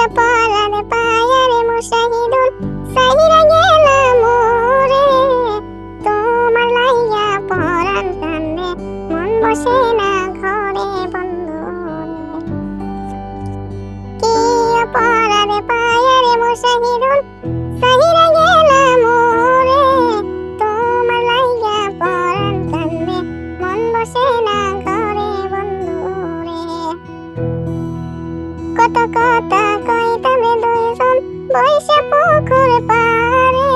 অপরাধ পায়ারে মুশাহিদুল সাহিরা গেলাম ওরে তোমার লাইয়া পরাণ কান্দে মন বসে না ঘরে বন্ধু কি অপরাধ পায়ারে মুশাহিদুল সাহিরা গেলাম ওরে তোমার লাইয়া পরাণ কান্দে মন বসে না ঘরে বন্ধু রে কত কথা কইতামে দুইজন বৈশা পুকুর পারে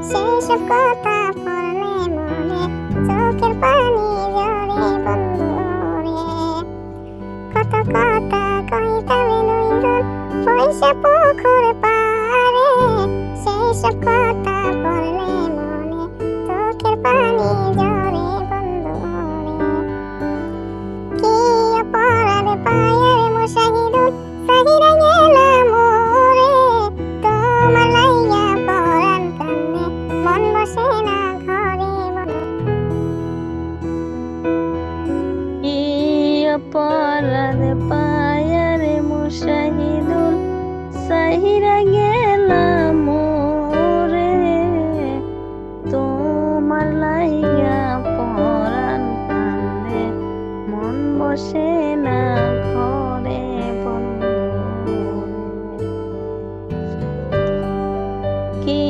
সেই সব কথা পড়লে মনে চোখের পানি ঝরে বন্ধু রে কত কথা কইতামে দুইজন বৈশা পুকুর পারে সেই সব কথা পড়লে মনে চোখের পানি ঝরে বন্ধু রে কি অপরাধ পায়ারে মুশাহিদুল সাহিরা গেলাম ওরে তোমার লাইয়া পরাণ কান্দে মন বসে না ঘরে কি অপরাধ পায়ারে মুশাহিদুল সাহিরা গেলাম ওরে তোমার লাইয়া পরাণ কান্দে মন বসে না ঘরে বন্ধু কি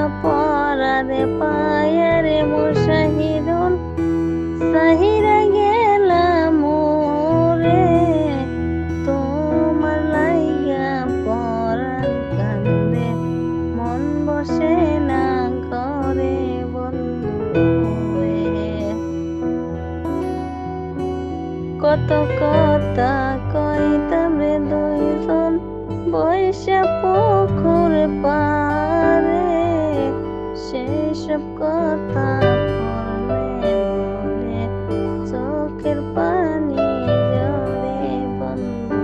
অপরাধ পায়ারে মুশাহিদুল সাহিরা গেলাম ওরে তোমার লাইয়া পরাণ কান্দে মন বসে না ঘরে বন্ধু কত কথা কইতাম রে দুইজন বৈশা পুকুর পারে সেই সব কথা পড়লে মনে চোখের পানি ঝরে বন্ধু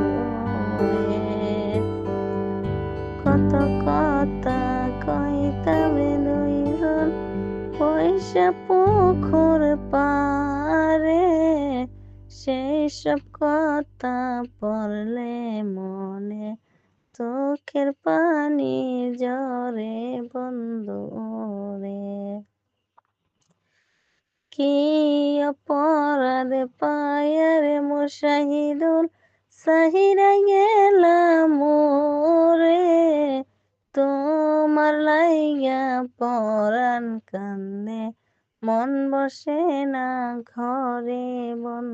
কত কথা কইতাম রে দুইজন বৈশা পুকুর পারে সেই সব কথা পড়লে মনে চোখের পানি ঝরে বন্ধু রে কি অপরাধ পায়ারে মুশাহিদুল সাহিরা গেলাম ওরে তোমার লাইয়া পরাণ কান্দে মন বসে না ঘরে বন্ধু